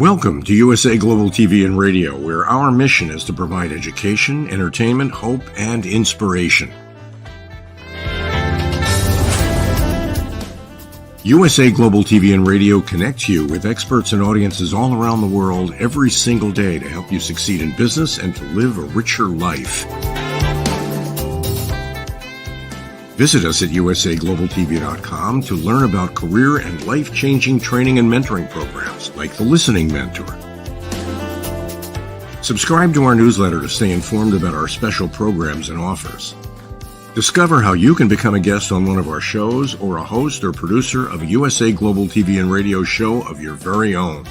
Welcome to USA Global TV and Radio, where our mission is to provide education, entertainment, hope, and inspiration. USA Global TV and Radio connects you with experts and audiences all around the world every single day to help you succeed in business and to live a richer life. Visit us at usaglobaltv.com to learn about career and life-changing training and mentoring programs like the Listening Mentor. Subscribe to our newsletter to stay informed about our special programs and offers. Discover how you can become a guest on one of our shows or a host or producer of a USA Global TV and Radio show of your very own.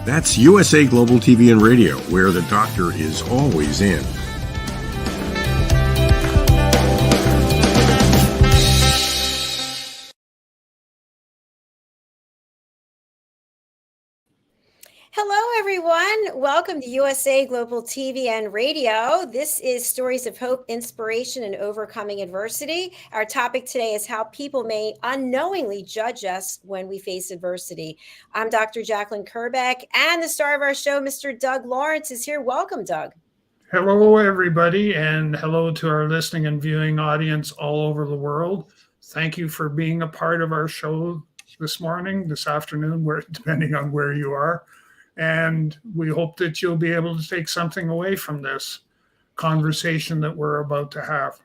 That's USA Global TV and Radio, where the doctor is always in. Hello, everyone. Welcome to USA Global TV and Radio. This is Stories of Hope, Inspiration, and Overcoming Adversity. Our topic today is how people may unknowingly judge us when we face adversity. I'm Dr. JACALYN KERBECK, and the star of our show, Mr. Doug Lawrence, is here. Welcome, Doug. Hello, everybody, and hello to our listening and viewing audience all over the world. Thank you for being a part of our show this morning, this afternoon, depending on where you are. And we hope that you'll be able to take something away from this conversation that we're about to have.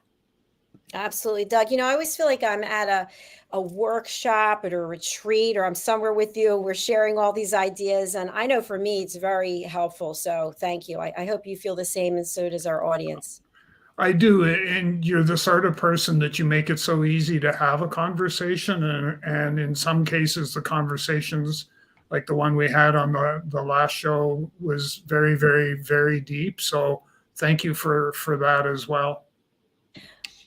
Absolutely, Doug. I always feel like I'm at a workshop at a retreat, or I'm somewhere with you. We're sharing all these ideas. And I know for me, it's very helpful. So thank you. I hope you feel the same, and so does our audience. I do. And you're the sort of person that you make it so easy to have a conversation. And in some cases, the conversations like the one we had on the last show was very, very, very deep. So thank you for that as well.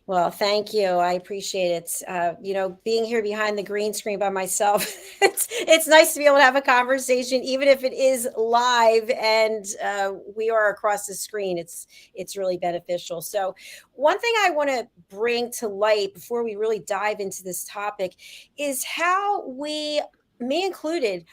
Well, thank you. I appreciate it. Being here behind the green screen by myself, it's nice to be able to have a conversation, even if it is live and we are across the screen. It's really beneficial. So one thing I want to bring to light before we really dive into this topic is how we, me included,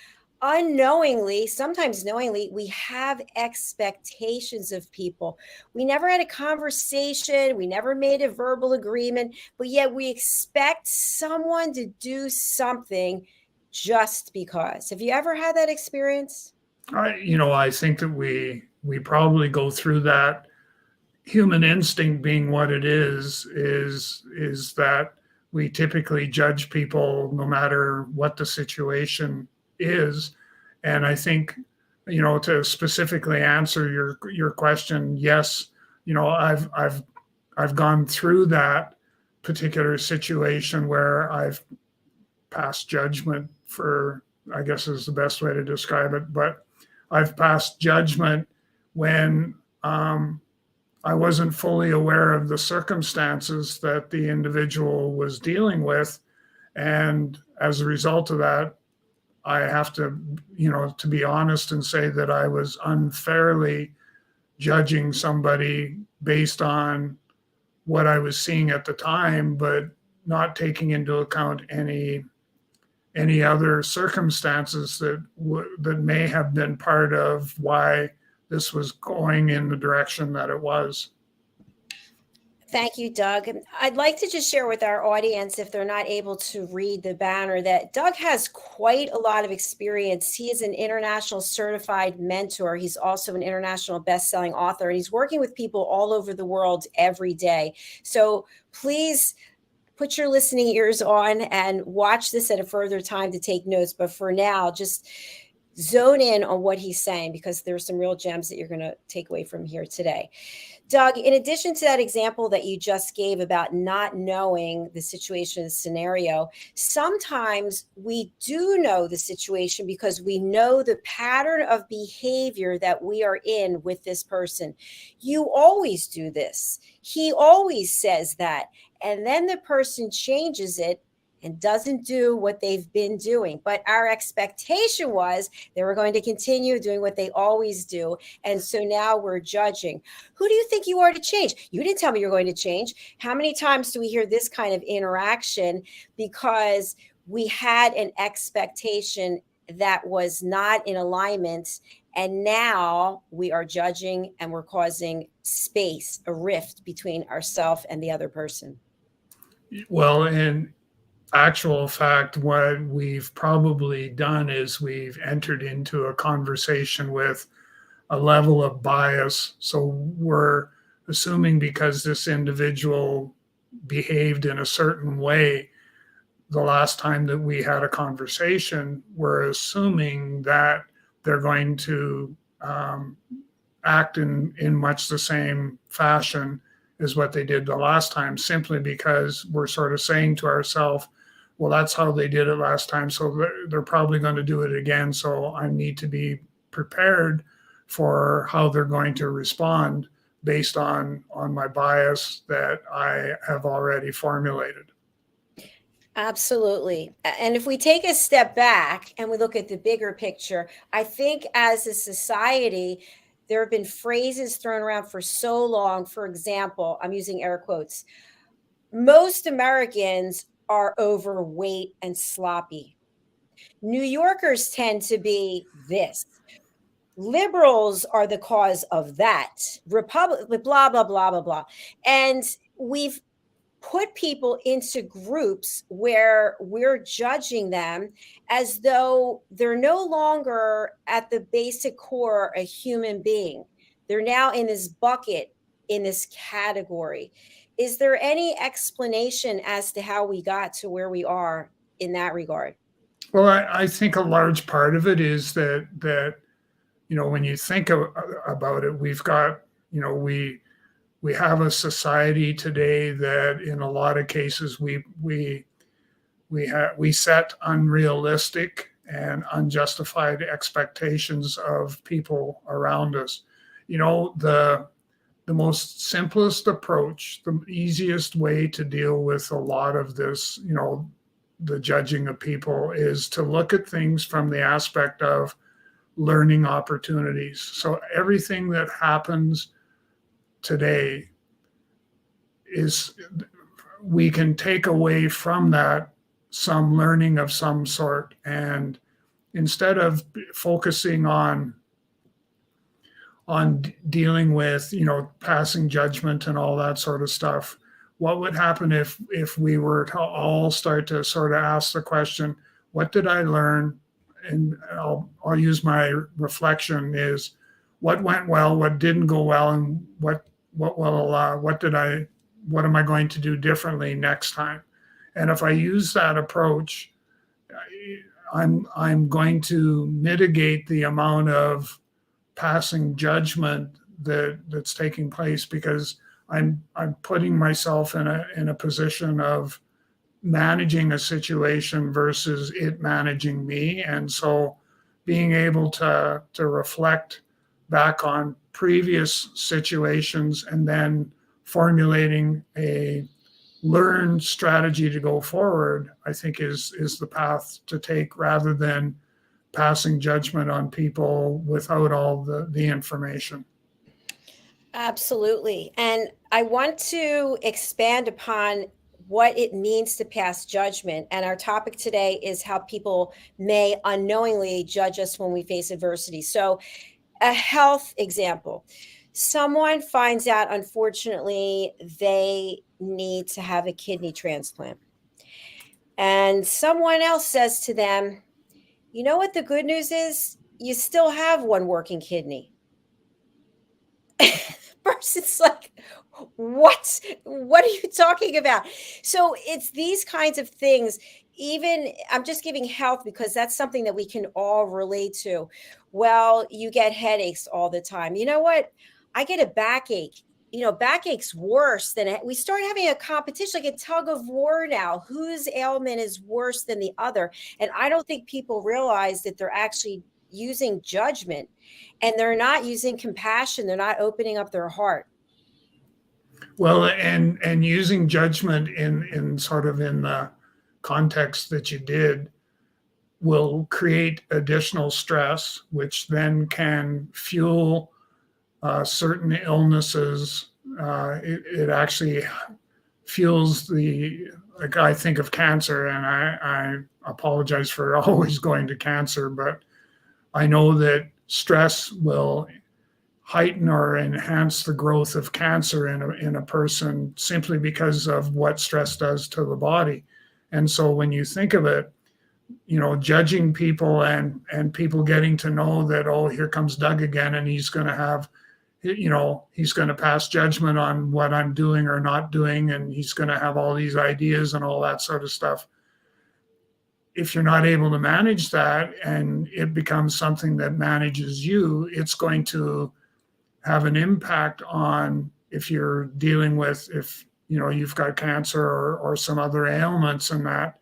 unknowingly, sometimes knowingly, we have expectations of people. We never had a conversation. We never made a verbal agreement, but yet we expect someone to do something just because. Have you ever had that experience? I think that we probably go through that. Human instinct being what it is that we typically judge people no matter what the situation is. And I think, to specifically answer your question, yes, I've gone through that particular situation where I've passed judgment, for, I guess is the best way to describe it, but I've passed judgment when I wasn't fully aware of the circumstances that the individual was dealing with. And as a result of that, I have to, to be honest and say that I was unfairly judging somebody based on what I was seeing at the time, but not taking into account any other circumstances that may have been part of why this was going in the direction that it was. Thank you, Doug. I'd like to just share with our audience, if they're not able to read the banner, that Doug has quite a lot of experience. He is an international certified mentor. He's also an international best-selling author, and he's working with people all over the world every day. So please put your listening ears on and watch this at a further time to take notes. But for now, just zone in on what he's saying, because there's some real gems that you're going to take away from here today. Doug, in addition to that example that you just gave about not knowing the situation, the scenario, sometimes we do know the situation because we know the pattern of behavior that we are in with this person. You always do this. He always says that. And then the person changes it and doesn't do what they've been doing. But our expectation was they were going to continue doing what they always do. And so now we're judging. Who do you think you are to change? You didn't tell me you're going to change. How many times do we hear this kind of interaction because we had an expectation that was not in alignment. And now we are judging and we're causing space, a rift between ourselves and the other person. Well, in actual fact, what we've probably done is we've entered into a conversation with a level of bias. So we're assuming because this individual behaved in a certain way the last time that we had a conversation, we're assuming that they're going to act in much the same fashion as what they did the last time, simply because we're sort of saying to ourselves, well, that's how they did it last time, so they're probably going to do it again. So I need to be prepared for how they're going to respond based on my bias that I have already formulated. Absolutely. And if we take a step back and we look at the bigger picture, I think as a society, there have been phrases thrown around for so long. For example, I'm using air quotes. Most Americans are overweight and sloppy. New Yorkers tend to be this. Liberals are the cause of that. Republic, blah, blah, blah, blah, blah. And we've put people into groups where we're judging them as though they're no longer at the basic core a human being. They're now in this bucket, in this category. Is there any explanation as to how we got to where we are in that regard? Well, I think a large part of it is that when you think about it, we've got, we have a society today that in a lot of cases we set unrealistic and unjustified expectations of people around us. The most simplest approach, the easiest way to deal with a lot of this, the judging of people, is to look at things from the aspect of learning opportunities. So everything that happens today is, we can take away from that some learning of some sort. And instead of focusing on dealing with, passing judgment and all that sort of stuff, what would happen if we were to all start to sort of ask the question, what did I learn? And I'll use my reflection is, what went well, what didn't go well, and what am I going to do differently next time? And if I use that approach, I'm going to mitigate the amount of passing judgment that's taking place, because I'm putting myself in a position of managing a situation versus it managing me. And so being able to reflect back on previous situations and then formulating a learned strategy to go forward, I think is the path to take, rather than passing judgment on people without all the information. Absolutely. And I want to expand upon what it means to pass judgment. And our topic today is how people may unknowingly judge us when we face adversity. So, a health example. Someone finds out, unfortunately, they need to have a kidney transplant. And someone else says to them, you know what the good news is? You still have one working kidney. Person's like, what are you talking about? So it's these kinds of things. Even, I'm just giving health because that's something that we can all relate to. Well, you get headaches all the time. You know what? I get a backache. Backache's worse than it. We start having a competition, like a tug of war now. Whose ailment is worse than the other? And I don't think people realize that they're actually using judgment, and they're not using compassion. They're not opening up their heart. Well, and using judgment in sort of in the context that you did will create additional stress, which then can fuel certain illnesses. It actually fuels the like I think of cancer, and I apologize for always going to cancer, but I know that stress will heighten or enhance the growth of cancer in a person simply because of what stress does to the body. And so when you think of it, judging people and people getting to know that, oh, here comes Doug again, and he's going to have, he's going to pass judgment on what I'm doing or not doing, and he's going to have all these ideas and all that sort of stuff. If you're not able to manage that and it becomes something that manages you, it's going to have an impact on if you're dealing with, if you've got cancer or some other ailments, and that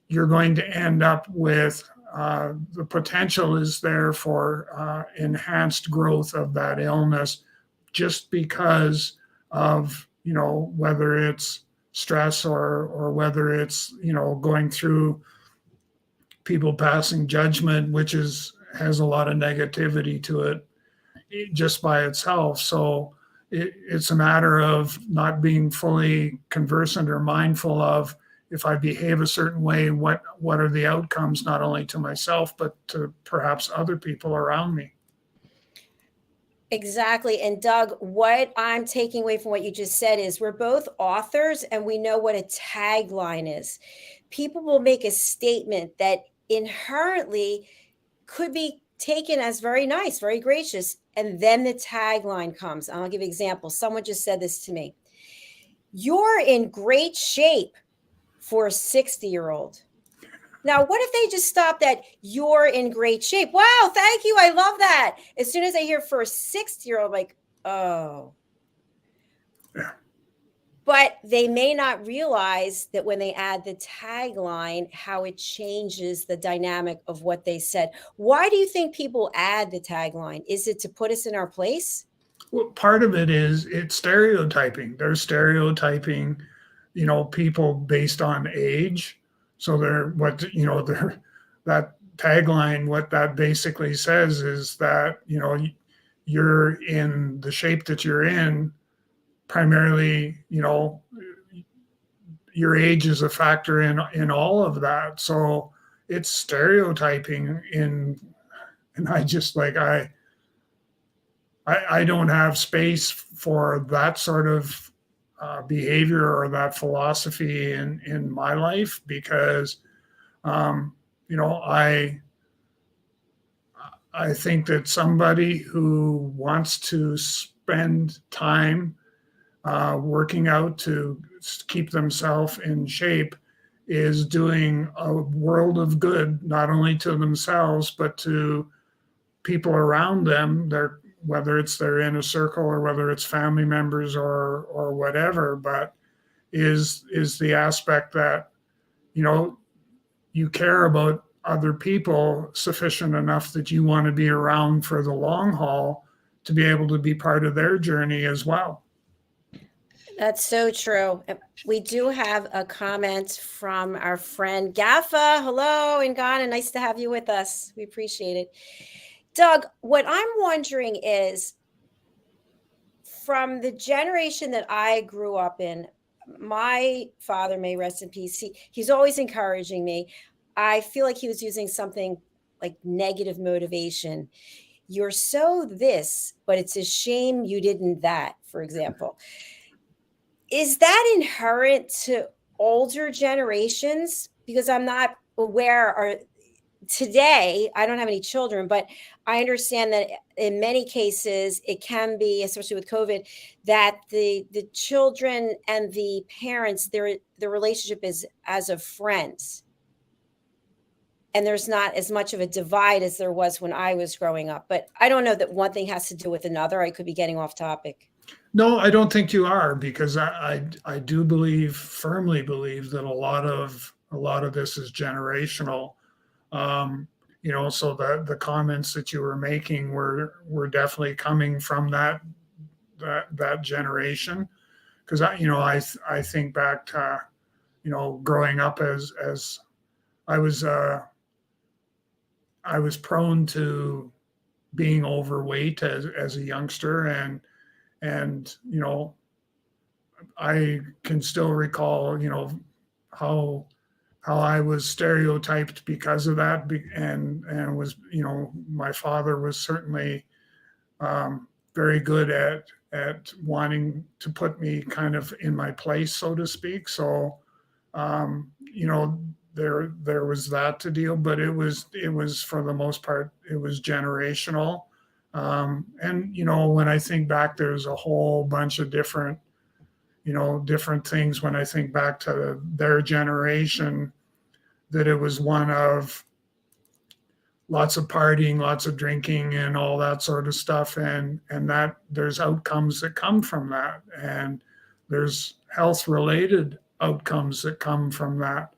you're going to end up with the potential is there for enhanced growth of that illness, just because of whether it's stress or whether it's going through people passing judgment, which has a lot of negativity to it just by itself. So it's a matter of not being fully conversant or mindful of, if I behave a certain way, what are the outcomes, not only to myself, but to perhaps other people around me. Exactly. And Doug, what I'm taking away from what you just said is we're both authors and we know what a tagline is. People will make a statement that inherently could be taken as very nice, very gracious. And then the tagline comes. And I'll give you an example. Someone just said this to me. You're in great shape for a 60-year-old. Now, what if they just stopped at you're in great shape? Wow, thank you. I love that. As soon as I hear for a 60-year-old, like, oh. Yeah. But they may not realize that when they add the tagline, how it changes the dynamic of what they said. Why do you think people add the tagline? Is it to put us in our place? Well, part of it is it's stereotyping. They're stereotyping, people based on age. So that tagline, what that basically says is that, you're in the shape that you're in, primarily, your age is a factor in all of that. So it's stereotyping and I just I don't have space for that sort of behavior or that philosophy in my life, because I think that somebody who wants to spend time working out to keep themselves in shape is doing a world of good, not only to themselves but to people around them. Whether it's they're in a circle or whether it's family members or whatever, but is the aspect that, you care about other people sufficient enough that you want to be around for the long haul to be able to be part of their journey as well. That's so true. We do have a comment from our friend Gaffa. Hello, in Ghana. Nice to have you with us. We appreciate it. Doug, what I'm wondering is, from the generation that I grew up in, my father, may rest in peace, he's always encouraging me. I feel like he was using something like negative motivation. You're so this, but it's a shame you didn't that, for example. Is that inherent to older generations? Because I'm not aware, today, I don't have any children, but I understand that in many cases it can be, especially with COVID, that the children and the parents, their relationship is as of friends. And there's not as much of a divide as there was when I was growing up. But I don't know that one thing has to do with another. I could be getting off topic. No, I don't think you are, because I do firmly believe that a lot of this is generational. So the comments that you were making were definitely coming from that generation, because I think back to growing up as I was prone to being overweight as a youngster, and I can still recall, how I was stereotyped because of that, and was, my father was certainly very good at wanting to put me kind of in my place, so to speak. So, there was that to deal, but it was for the most part, it was generational. And when I think back, there's a whole bunch of different things when I think back to their generation, that it was one of lots of partying, lots of drinking, and all that sort of stuff. And that there's outcomes that come from that. And there's health related outcomes that come from that.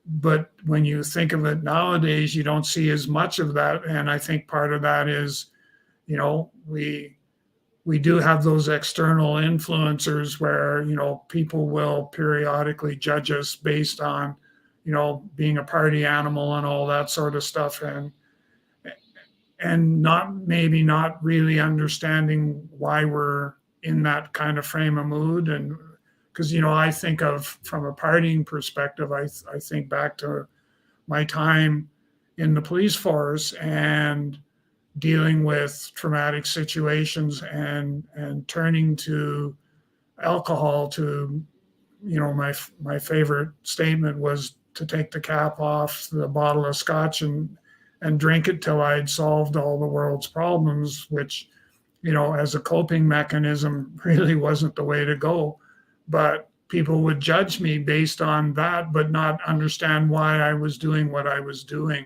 But when you think of it nowadays, you don't see as much of that. And I think part of that is, we do have those external influencers where, people will periodically judge us based on, being a party animal and all that sort of stuff. And not really understanding why we're in that kind of frame of mood. And because, I think of, from a partying perspective, I think back to my time in the police force and dealing with traumatic situations and turning to alcohol to, my favorite statement was to take the cap off the bottle of scotch and drink it till I'd solved all the world's problems, which, as a coping mechanism really wasn't the way to go. But people would judge me based on that, but not understand why I was doing what I was doing.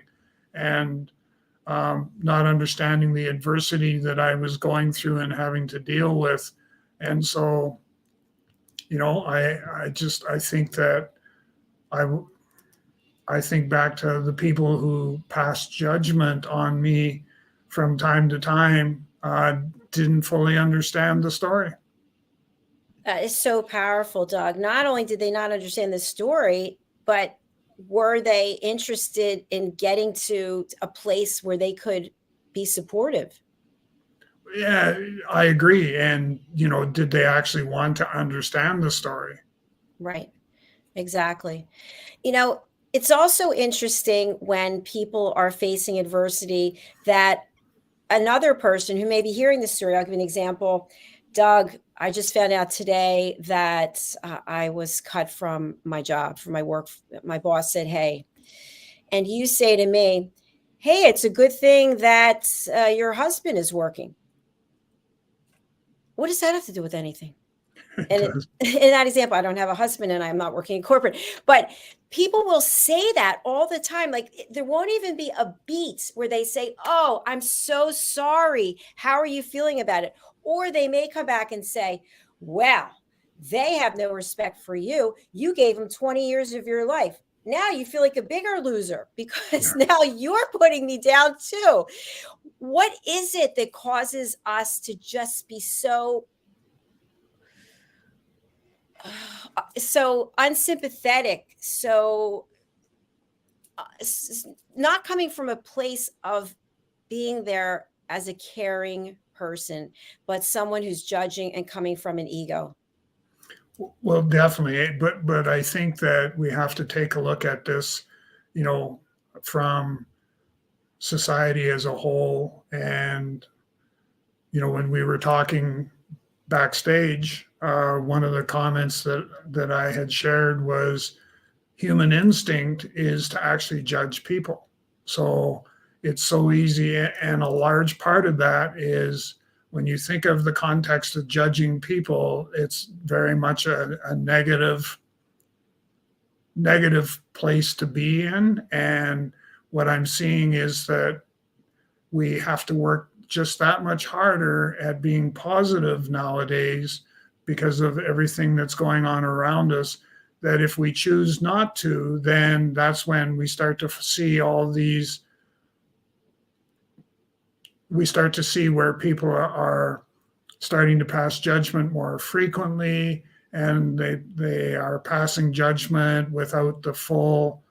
And not understanding the adversity that I was going through and having to deal with. And so, I think that I think back to the people who passed judgment on me from time to time, didn't fully understand the story. That is so powerful, Doug. Not only did they not understand the story, but were they interested in getting to a place where they could be supportive? Yeah, I agree. And, did they actually want to understand the story? Right. Exactly. It's also interesting when people are facing adversity that another person who may be hearing the story, I'll give you an example. Doug, I just found out today that I was cut from my job, from my work. My boss said, hey, and you say to me, hey, it's a good thing that your husband is working. What does that have to do with anything? And in that example, I don't have a husband and I'm not working in corporate, but people will say that all the time. Like there won't even be a beat where they say, oh, I'm so sorry. How are you feeling about it? Or they may come back and say, well, they have no respect for you. You gave them 20 years of your life. Now you feel like a bigger loser because now you're putting me down too. What is it that causes us to just be so unsympathetic, so not coming from a place of being there as a caring person, but someone who's judging and coming from an ego? Well, definitely. But I think that we have to take a look at this, from society as a whole. And, when we were talking backstage, one of the comments that I had shared was human instinct is to actually judge people. So it's so easy. And a large part of that is when you think of the context of judging people, it's very much a negative place to be in. And what I'm seeing is that we have to work just that much harder at being positive nowadays because of everything that's going on around us, that if we choose not to, then that's when we start to see we start to see where people are starting to pass judgment more frequently, and they are passing judgment without the full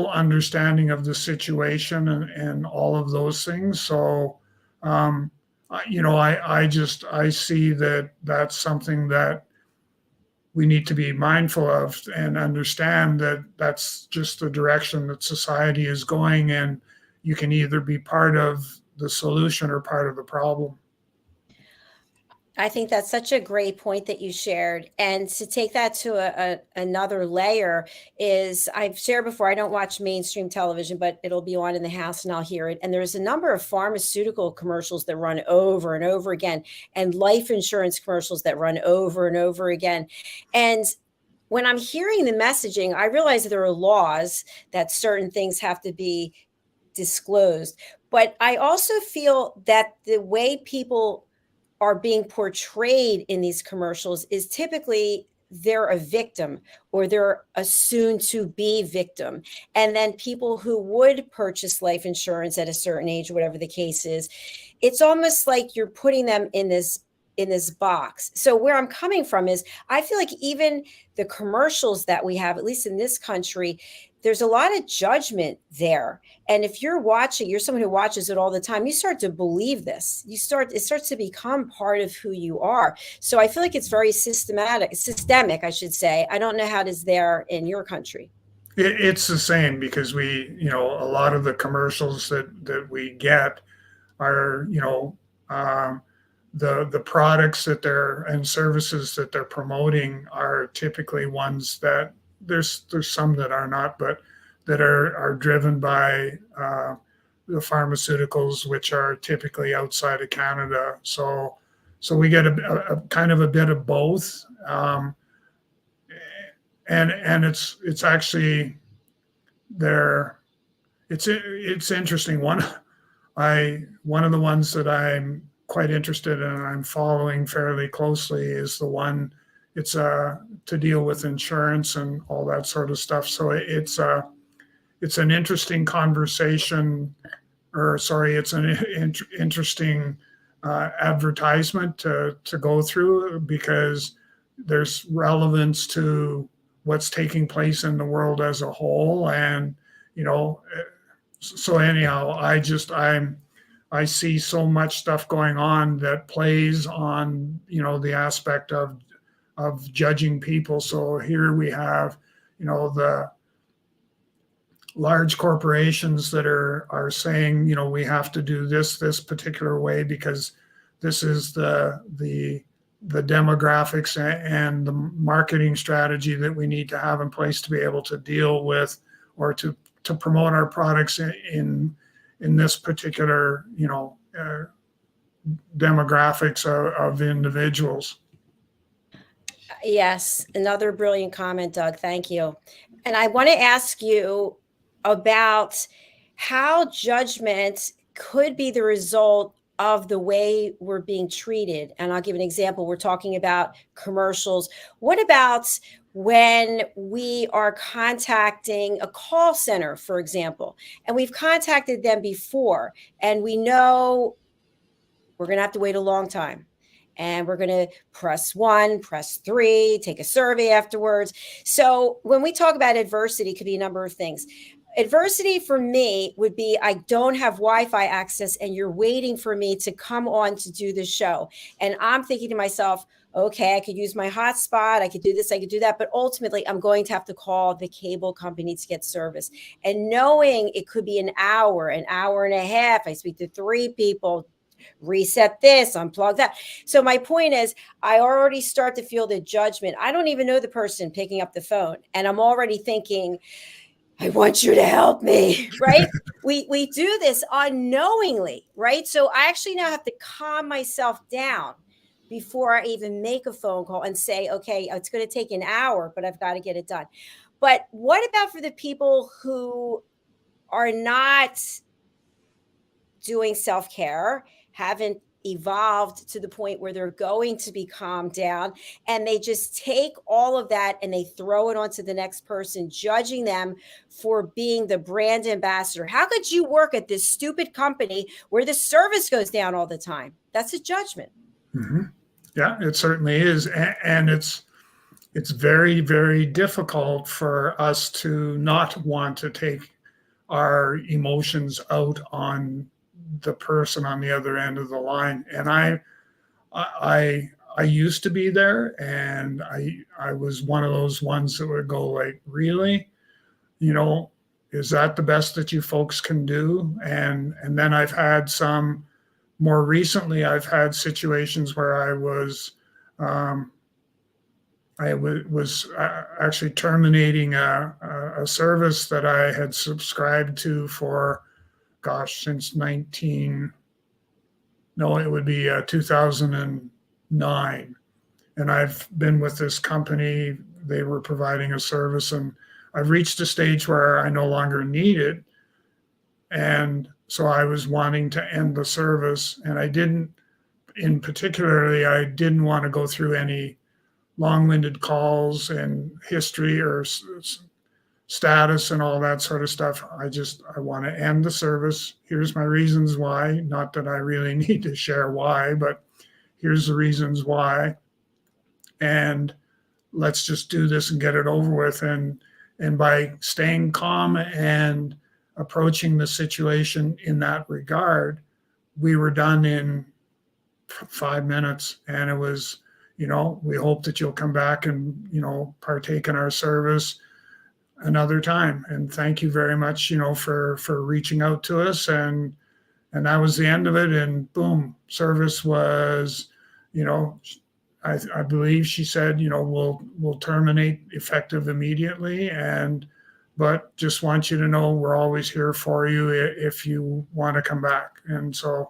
understanding of the situation and all of those things. So, I see that that's something that we need to be mindful of and understand that that's just the direction that society is going, and you can either be part of the solution or part of the problem. I think that's such a great point that you shared. And to take that to another layer is, I've shared before, I don't watch mainstream television, but it'll be on in the house and I'll hear it. And there's a number of pharmaceutical commercials that run over and over again, and life insurance commercials that run over and over again. And when I'm hearing the messaging, I realize that there are laws that certain things have to be disclosed. But I also feel that the way people are being portrayed in these commercials is typically they're a victim, or they're a soon to be victim. And then people who would purchase life insurance at a certain age, whatever the case is, it's almost like you're putting them in this box. So where I'm coming from is, I feel like even the commercials that we have, at least in this country, there's a lot of judgment there. And if you're someone who watches it all the time, you start to believe this. It starts to become part of who you are. So I feel like it's very systemic, I should say. I don't know how it is there in your country. It's the same, because a lot of the commercials that we get are, the products and services that they're promoting are typically ones that there's some that are not, but that are driven by the pharmaceuticals, which are typically outside of Canada. So we get a kind of a bit of both, and it's actually there. It's interesting. One of the ones that I'm quite interested in and I'm following fairly closely is the one. It's to deal with insurance and all that sort of stuff. So it's an interesting conversation, it's an interesting advertisement to go through, because there's relevance to what's taking place in the world as a whole. And so anyhow, I see so much stuff going on that plays on the aspect of judging people. So here we have, the large corporations that are saying, we have to do this particular way because this is the demographics and the marketing strategy that we need to have in place to be able to deal with, or to promote our products in this particular, demographics of individuals. Yes, another brilliant comment, Doug. Thank you. And I want to ask you about how judgment could be the result of the way we're being treated. And I'll give an example. We're talking about commercials. What about when we are contacting a call center, for example, and we've contacted them before, and we know we're going to have to wait a long time, and we're going to press 1, press 3, take a survey afterwards. So when we talk about adversity, it could be a number of things. Adversity for me would be, I don't have Wi-Fi access and you're waiting for me to come on to do the show. And I'm thinking to myself, okay, I could use my hotspot, I could do this, I could do that, but ultimately I'm going to have to call the cable company to get service. And knowing it could be an hour and a half, I speak to 3 people, reset this, unplug that. So my point is, I already start to feel the judgment. I don't even know the person picking up the phone, and I'm already thinking, I want you to help me, right? we do this unknowingly, right? So I actually now have to calm myself down before I even make a phone call and say, okay, it's going to take an hour, but I've got to get it done. But what about for the people who are not doing self-care, haven't evolved to the point where they're going to be calmed down, and they just take all of that and they throw it onto the next person, judging them for being the brand ambassador? How could you work at this stupid company where the service goes down all the time? That's a judgment. Mm-hmm. Yeah, it certainly is. And it's very, very difficult for us to not want to take our emotions out on the person on the other end of the line. And I used to be there, and I was one of those ones that would go like, really, you know, is that the best that you folks can do? And then I've had some more recently. I've had situations where was actually terminating a service that I had subscribed to for, gosh, since it would be 2009. And I've been with this company. They were providing a service, and I've reached a stage where I no longer need it. And so I was wanting to end the service, and I didn't want to go through any long-winded calls and history or status and all that sort of stuff. I want to end the service. Here's my reasons why. Not that I really need to share why, but here's the reasons why. And let's just do this and get it over with. And by staying calm and approaching the situation in that regard, we were done in 5 minutes. And it was, we hope that you'll come back and, partake in our service another time. And thank you very much, for reaching out to us. And that was the end of it. And boom, service was, I believe she said, we'll terminate effective immediately. But just want you to know we're always here for you if you want to come back. And so,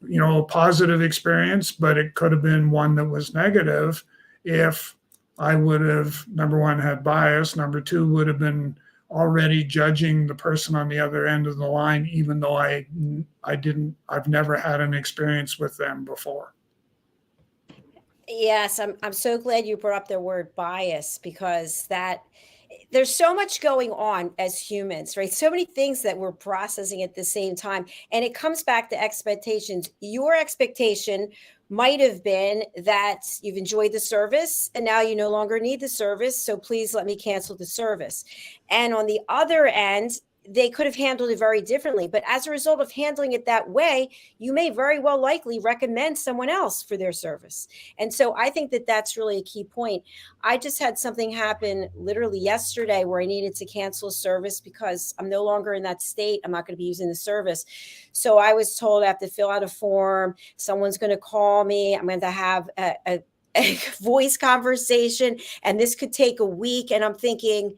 a positive experience, but it could have been one that was negative if I would have, number one, had bias. Number two, would have been already judging the person on the other end of the line, even though I've never had an experience with them before. Yes, I'm so glad you brought up the word bias, because there's so much going on as humans, right? So many things that we're processing at the same time. And it comes back to expectations. Your expectation might have been that you've enjoyed the service and now you no longer need the service. So please let me cancel the service. And on the other end, they could have handled it very differently. But as a result of handling it that way, you may very well likely recommend someone else for their service. And so I think that that's really a key point. I just had something happen literally yesterday where I needed to cancel a service because I'm no longer in that state. I'm not going to be using the service. So I was told I have to fill out a form. Someone's going to call me. I'm going to have a voice conversation, and this could take a week. And I'm thinking,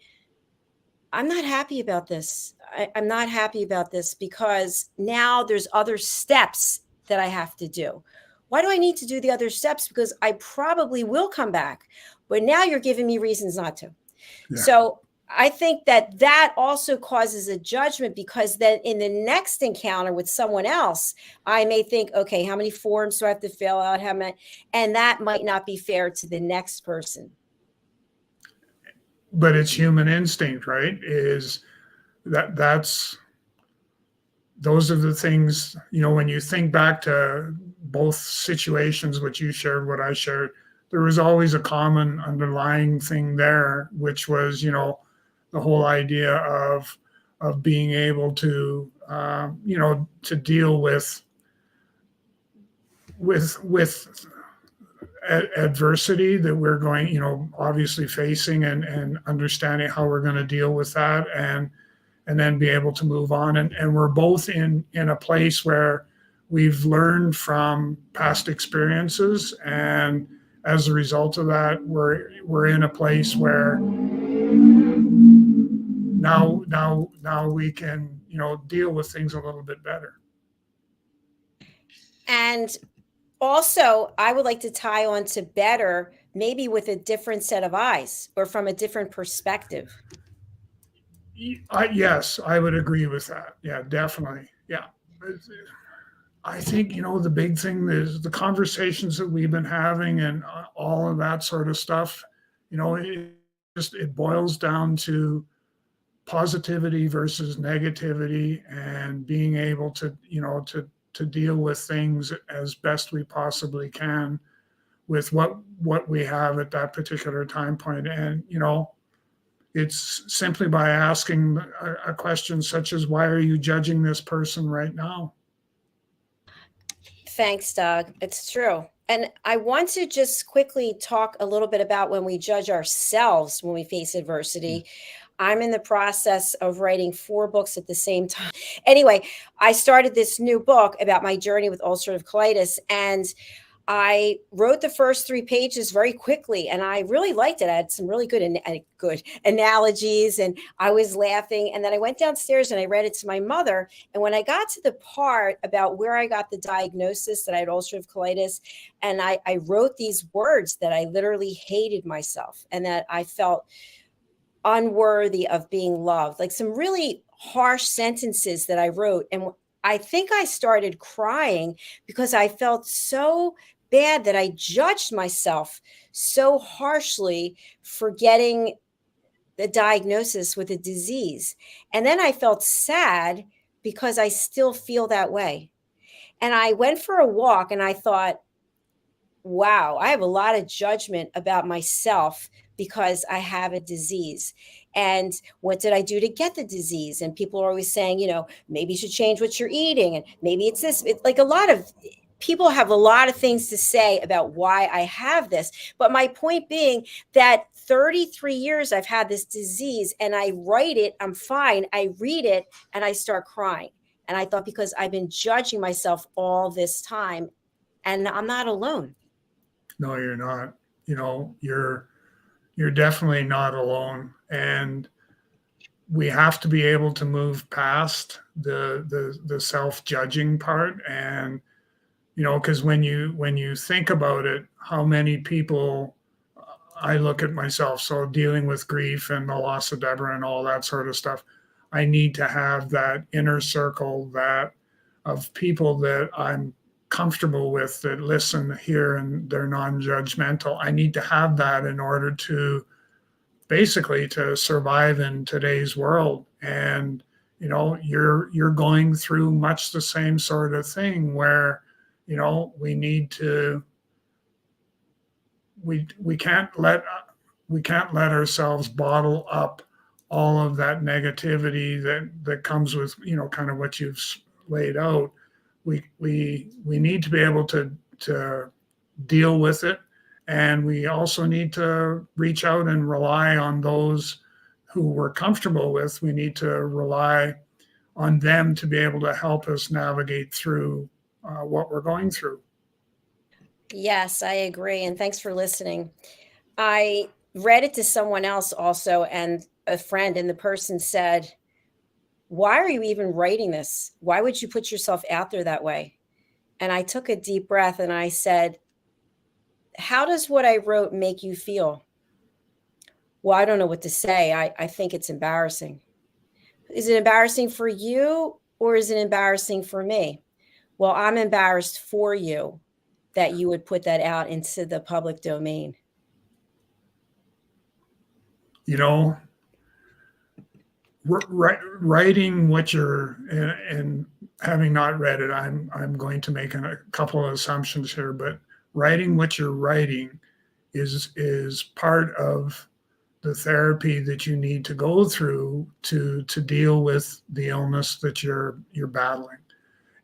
I'm not happy about this. I'm not happy about this because now there's other steps that I have to do. Why do I need to do the other steps? Because I probably will come back, but now you're giving me reasons not to. Yeah. So I think that also causes a judgment, because then in the next encounter with someone else, I may think, okay, how many forms do I have to fill out? And that might not be fair to the next person. But it's human instinct, right? Those are the things, when you think back to both situations, what you shared, what I shared, there was always a common underlying thing there, which was, the whole idea of being able to, to deal with adversity that we're going, obviously facing, and understanding how we're going to deal with that, and then be able to move on. And we're both in a place where we've learned from past experiences, and as a result of that, we're in a place where now we can, deal with things a little bit better. And also, I would like to tie on to better, maybe with a different set of eyes or from a different perspective. Yes, I would agree with that. Yeah, definitely. Yeah. I think, the big thing is the conversations that we've been having and all of that sort of stuff, it boils down to positivity versus negativity, and being able to, to deal with things as best we possibly can with what we have at that particular time point. And, it's simply by asking a question such as, why are you judging this person right now? Thanks, Doug. It's true. And I want to just quickly talk a little bit about when we judge ourselves when we face adversity. I'm in the process of writing 4 books at the same time. Anyway, I started this new book about my journey with ulcerative colitis, and I wrote the first 3 pages very quickly, and I really liked it. I had some really good analogies, and I was laughing. And then I went downstairs and I read it to my mother. And when I got to the part about where I got the diagnosis that I had ulcerative colitis, and I wrote these words that I literally hated myself and that I felt unworthy of being loved, like some really harsh sentences that I wrote. And I think I started crying because I felt so bad that I judged myself so harshly for getting the diagnosis with a disease. And then I felt sad because I still feel that way. And I went for a walk and I thought, wow, I have a lot of judgment about myself because I have a disease. And what did I do to get the disease? And people are always saying, maybe you should change what you're eating. And maybe it's this. It's like a lot of people have a lot of things to say about why I have this. But my point being that 33 years I've had this disease and I write it, I'm fine. I read it and I start crying. And I thought because I've been judging myself all this time and I'm not alone. No, you're not. You're definitely not alone. And we have to be able to move past the self-judging part. And, because when you think about it, how many people, I look at myself, so dealing with grief and the loss of Deborah and all that sort of stuff, I need to have that inner circle of people that I'm comfortable with, that listen, hear, and they're non-judgmental. I need to have that in order to basically to survive in today's world. And you're going through much the same sort of thing where we need to we can't let ourselves bottle up all of that negativity that comes with kind of what you've laid out. We need to be able to deal with it, and we also need to reach out and rely on those who we're comfortable with. We need to rely on them to be able to help us navigate through what we're going through. Yes, I agree. And thanks for listening. I read it to someone else also, and a friend, and the person said, why are you even writing this? Why would you put yourself out there that way? And I took a deep breath and I said, how does what I wrote make you feel? Well, I don't know what to say. I think it's embarrassing. Is it embarrassing for you or is it embarrassing for me? Well, I'm embarrassed for you that you would put that out into the public domain. Writing what you're, and having not read it, I'm going to make a couple of assumptions here, but writing what you're writing is part of the therapy that you need to go through to deal with the illness that you're battling.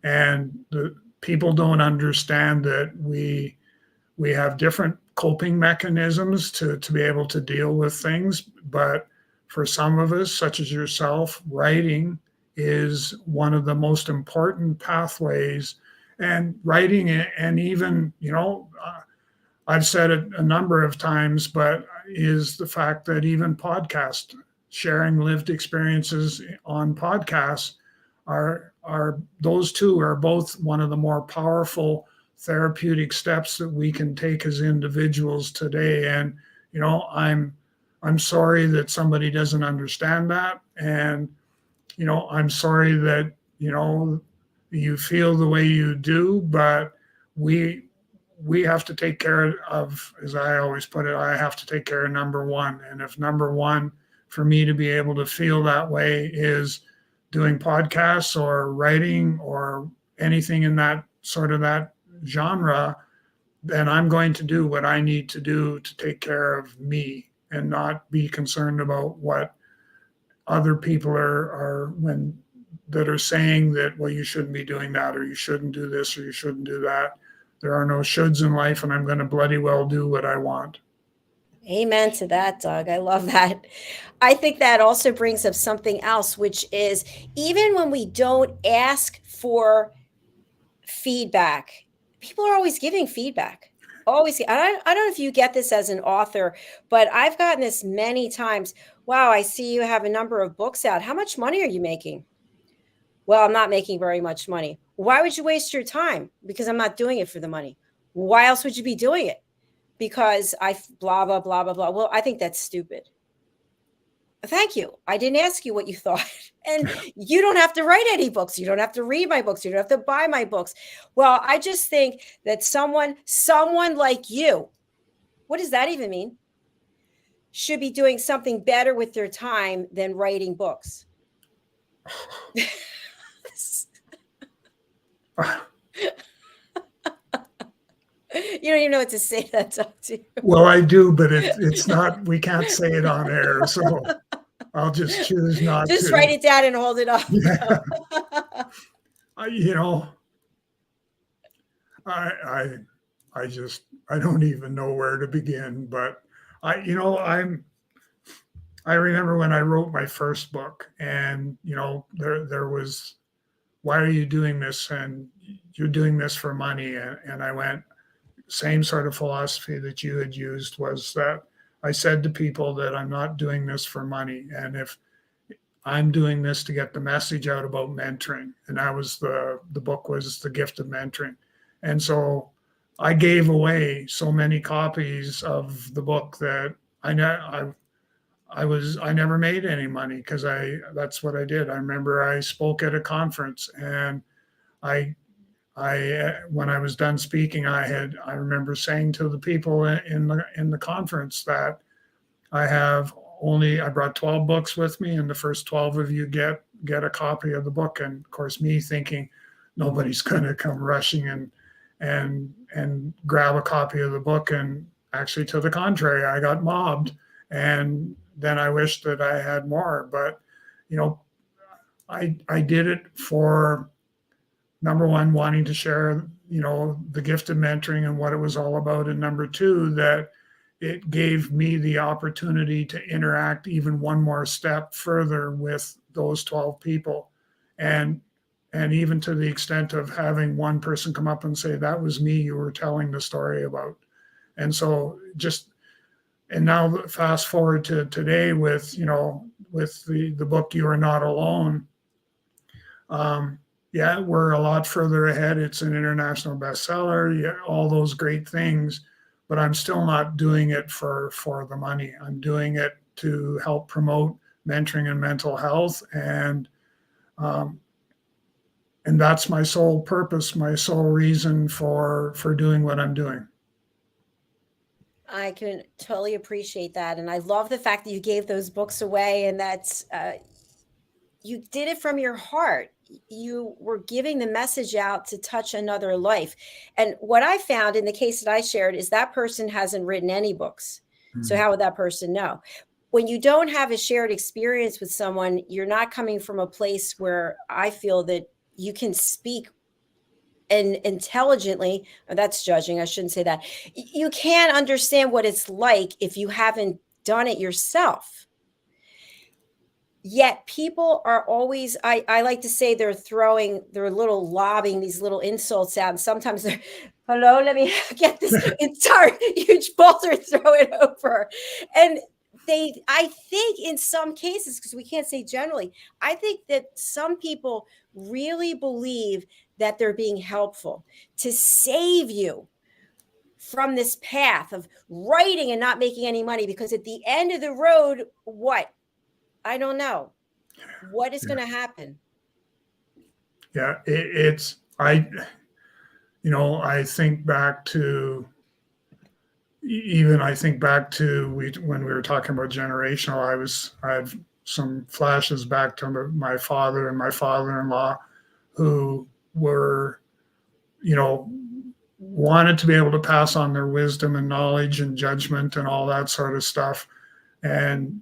And the people don't understand that we have different coping mechanisms to be able to deal with things. But for some of us, such as yourself, writing is one of the most important pathways. And writing, and even, I've said it a number of times, but is the fact that even podcast, sharing lived experiences on podcasts are those two are both one of the more powerful therapeutic steps that we can take as individuals today. And I'm sorry that somebody doesn't understand that, and I'm sorry that you feel the way you do, but we have to take care of, as I always put it, I have to take care of number one. And if number one for me to be able to feel that way is doing podcasts or writing or anything in that sort of that genre, then I'm going to do what I need to do to take care of me and not be concerned about what other people are saying that, well, you shouldn't be doing that, or you shouldn't do this, or you shouldn't do that. there are no shoulds in life, and I'm going to bloody well do what I want. Amen to that, Doug. I love that. I think that also brings up something else, which is even when we don't ask for feedback, people are always giving feedback. Always. I don't know if you get this as an author, but I've gotten this many times. Wow, I see you have a number of books out. How much money are you making? Well, I'm not making very much money. Why would you waste your time? Because I'm not doing it for the money. Why else would you be doing it? Because I blah, blah, blah, blah, blah. Well, I think that's stupid. Thank you. I didn't ask you what you thought. And you don't have to write any books. You don't have to read my books. You don't have to buy my books. Well, I just think that someone like you, what does that even mean? Should be doing something better with their time than writing books. You don't even know what to say that to. Well, I do, but it's not, we can't say it on air, so I'll just choose not to. Just write it down and hold it up. Yeah. I don't even know where to begin, but I remember when I wrote my first book, and there was, why are you doing this? And you're doing this for money. And I went, same sort of philosophy that you had used, was that I said to people that I'm not doing this for money. And if I'm doing this to get the message out about mentoring, and that was the book was The Gift of Mentoring. And so I gave away so many copies of the book that I never made any money, because that's what I did. I remember I spoke at a conference, and when I was done speaking, I remember saying to the people in the conference that I brought 12 books with me, and the first 12 of you get a copy of the book. And of course, me thinking nobody's going to come rushing and grab a copy of the book. And actually, to the contrary, I got mobbed. And then I wished that I had more. But I did it for, number one, wanting to share, the gift of mentoring and what it was all about. And number two, that it gave me the opportunity to interact even one more step further with those 12 people. And even to the extent of having one person come up and say, that was me you were telling the story about. And so and now fast forward to today with the book, You Are Not Alone. Yeah, we're a lot further ahead. It's an international bestseller, yeah, all those great things, but I'm still not doing it for the money. I'm doing it to help promote mentoring and mental health. And that's my sole purpose, my sole reason for doing what I'm doing. I can totally appreciate that. And I love the fact that you gave those books away, and that's, you did it from your heart. You were giving the message out to touch another life. And what I found in the case that I shared is that person hasn't written any books. Mm-hmm. So how would that person know? When you don't have a shared experience with someone, you're not coming from a place where I feel that you can speak and intelligently, that's judging, I shouldn't say that. You can't understand what it's like if you haven't done it yourself. Yet people are always, I like to say they're lobbing these little insults out. And sometimes they're, hello, let me get this entire huge boulder and throw it over. And I think in some cases, because we can't say generally, I think that some people really believe that they're being helpful to save you from this path of writing and not making any money. Because at the end of the road, what? I don't know. What is going to happen? Yeah, I think back to, when we were talking about generational, I have some flashes back to my father and my father-in-law, who were, wanted to be able to pass on their wisdom and knowledge and judgment and all that sort of stuff. And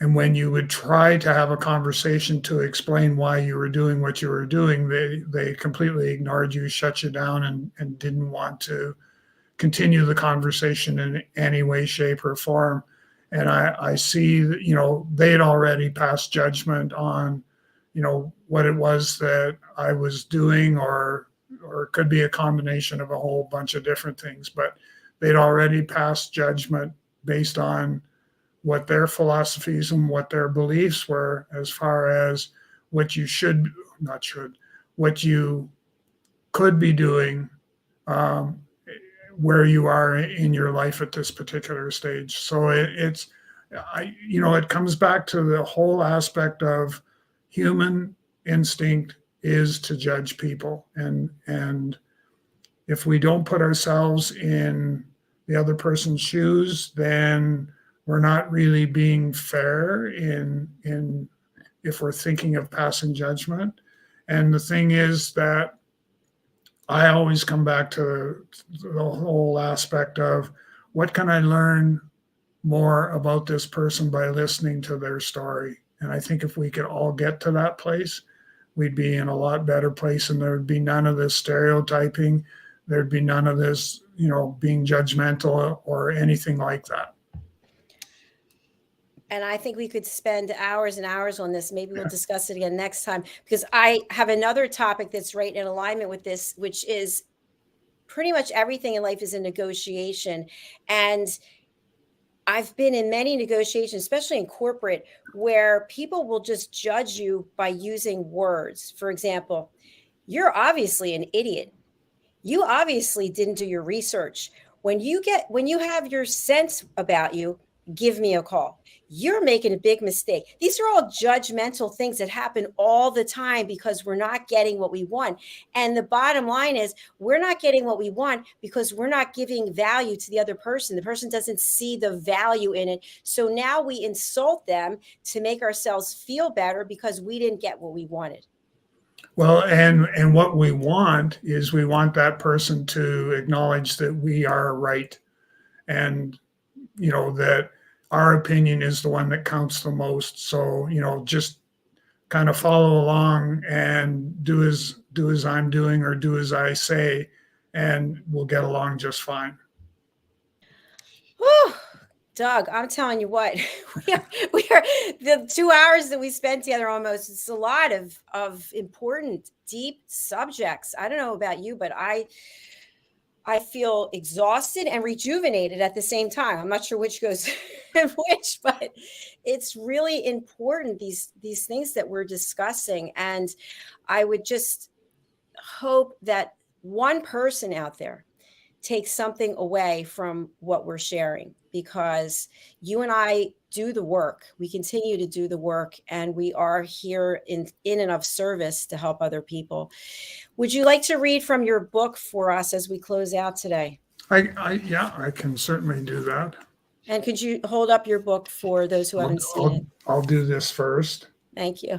And when you would try to have a conversation to explain why you were doing what you were doing, they completely ignored you, shut you down, and didn't want to continue the conversation in any way, shape, or form. And I see that, you know, they'd already passed judgment on, you know, what it was that I was doing, or it could be a combination of a whole bunch of different things, but they'd already passed judgment based on what their philosophies and what their beliefs were as far as what you what you could be doing, where you are in your life at this particular stage. So it comes back to the whole aspect of human instinct is to judge people. And if we don't put ourselves in the other person's shoes, then we're not really being fair in if we're thinking of passing judgment. And the thing is that I always come back to the whole aspect of what can I learn more about this person by listening to their story. And I think if we could all get to that place, we'd be in a lot better place, and there would be none of this stereotyping. There'd be none of this, you know, being judgmental or anything like that. And I think we could spend hours and hours on this. Maybe we'll discuss it again next time, because I have another topic that's right in alignment with this, which is pretty much everything in life is a negotiation. And I've been in many negotiations, especially in corporate, where people will just judge you by using words. For example, you're obviously an idiot. You obviously didn't do your research. When you have your sense about you, give me a call. You're making a big mistake. These are all judgmental things that happen all the time because we're not getting what we want. And the bottom line is we're not getting what we want because we're not giving value to the other person. The person doesn't see the value in it. So now we insult them to make ourselves feel better because we didn't get what we wanted. Well, and what we want is we want that person to acknowledge that we are right, and you know that our opinion is the one that counts the most. So, you know, just kind of follow along and do as I'm doing or do as I say, and we'll get along just fine. Whew. Doug, I'm telling you what, we are the 2 hours that we spent together almost, it's a lot of important, deep subjects. I don't know about you, but I feel exhausted and rejuvenated at the same time. I'm not sure which goes which, but it's really important, these things that we're discussing. And I would just hope that one person out there takes something away from what we're sharing, because you and I do the work. We continue to do the work, and we are here in and of service to help other people. Would you like to read from your book for us as we close out today? I can certainly do that. And could you hold up your book for those who haven't seen it? I'll do this first. Thank you.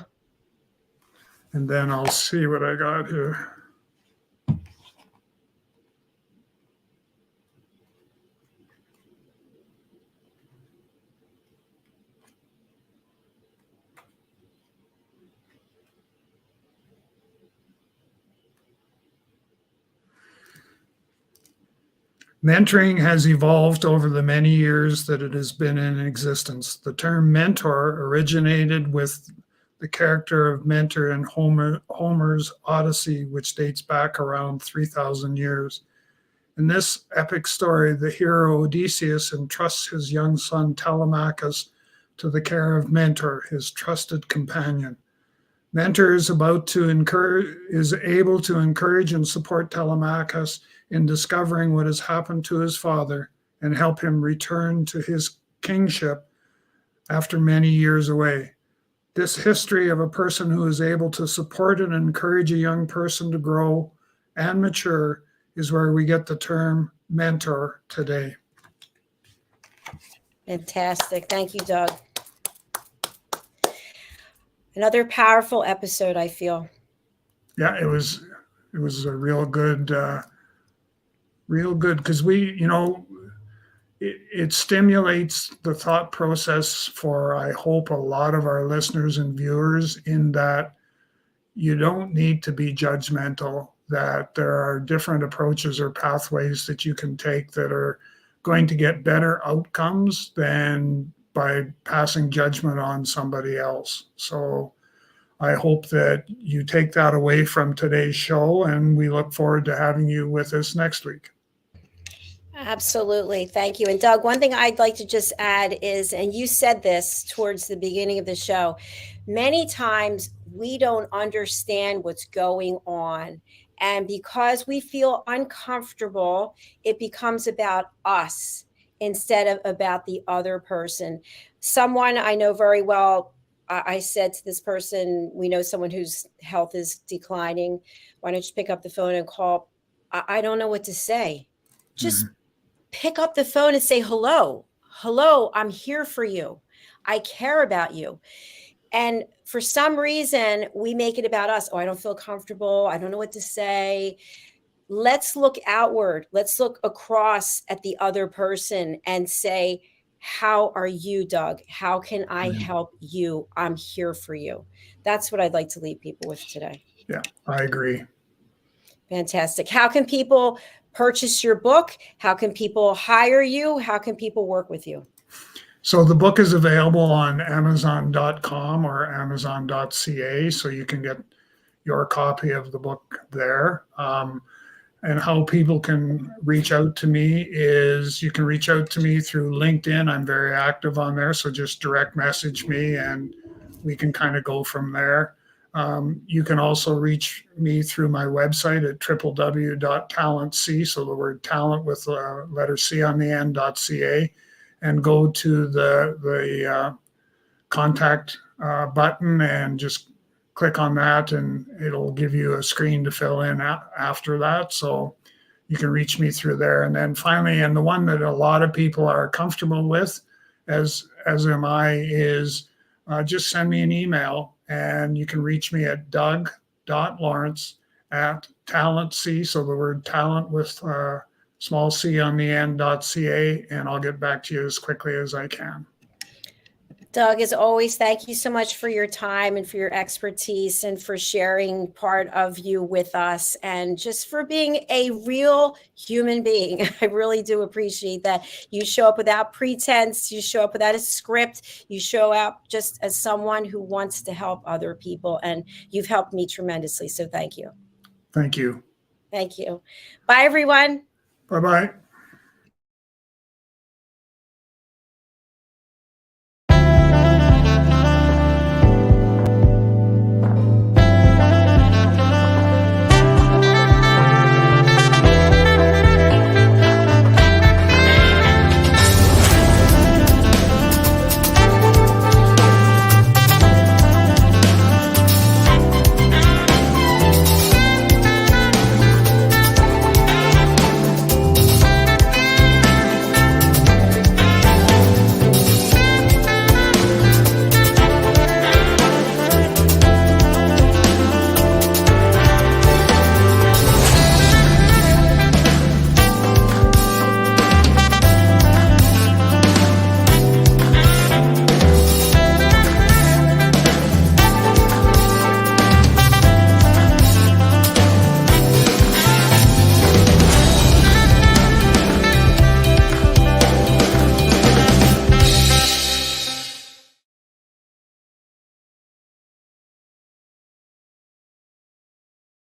And then I'll see what I got here. Mentoring has evolved over the many years that it has been in existence. The term mentor originated with the character of Mentor in Homer's Odyssey, which dates back around 3,000 years. In this epic story, the hero Odysseus entrusts his young son Telemachus to the care of Mentor, his trusted companion. Mentor is able to encourage and support Telemachus in discovering what has happened to his father and help him return to his kingship after many years away. This history of a person who is able to support and encourage a young person to grow and mature is where we get the term mentor today. Fantastic. Thank you, Doug. Another powerful episode, I feel. Yeah, it was a real good, because we, you know, it stimulates the thought process for, I hope, a lot of our listeners and viewers, in that you don't need to be judgmental, that there are different approaches or pathways that you can take that are going to get better outcomes than by passing judgment on somebody else. So I hope that you take that away from today's show, and we look forward to having you with us next week. Absolutely. Thank you. And Doug, one thing I'd like to just add is, and you said this towards the beginning of the show, many times we don't understand what's going on. And because we feel uncomfortable, it becomes about us instead of about the other person. Someone I know very well, I said to this person, we know someone whose health is declining. Why don't you pick up the phone and call? I don't know what to say. Just pick up the phone and say, hello, I'm here for you. I care about you. And for some reason, we make it about us. Oh, I don't feel comfortable. I don't know what to say. Let's look outward. Let's look across at the other person and say, how are you, Doug? How can I help you? I'm here for you. That's what I'd like to leave people with today. Yeah, I agree. Fantastic. How can people purchase your book? How can people hire you? How can people work with you? So the book is available on Amazon.com or Amazon.ca, so you can get your copy of the book there. And how people can reach out to me is, you can reach out to me through LinkedIn. I'm very active on there, so just direct message me and we can kind of go from there. You can also reach me through my website at www.TalentC, so the word talent with the letter C on the end, .ca, and go to the contact button and just click on that, and it'll give you a screen to fill in after that. So you can reach me through there. And then finally, and the one that a lot of people are comfortable with, as am I, is just send me an email, and you can reach me at doug.lawrence@TalentC, so the word talent with small c on the end, .ca, and I'll get back to you as quickly as I can. Doug, as always, thank you so much for your time and for your expertise and for sharing part of you with us, and just for being a real human being. I really do appreciate that. You show up without pretense. You show up without a script. You show up just as someone who wants to help other people, and you've helped me tremendously. So thank you. Thank you. Thank you. Bye, everyone. Bye-bye.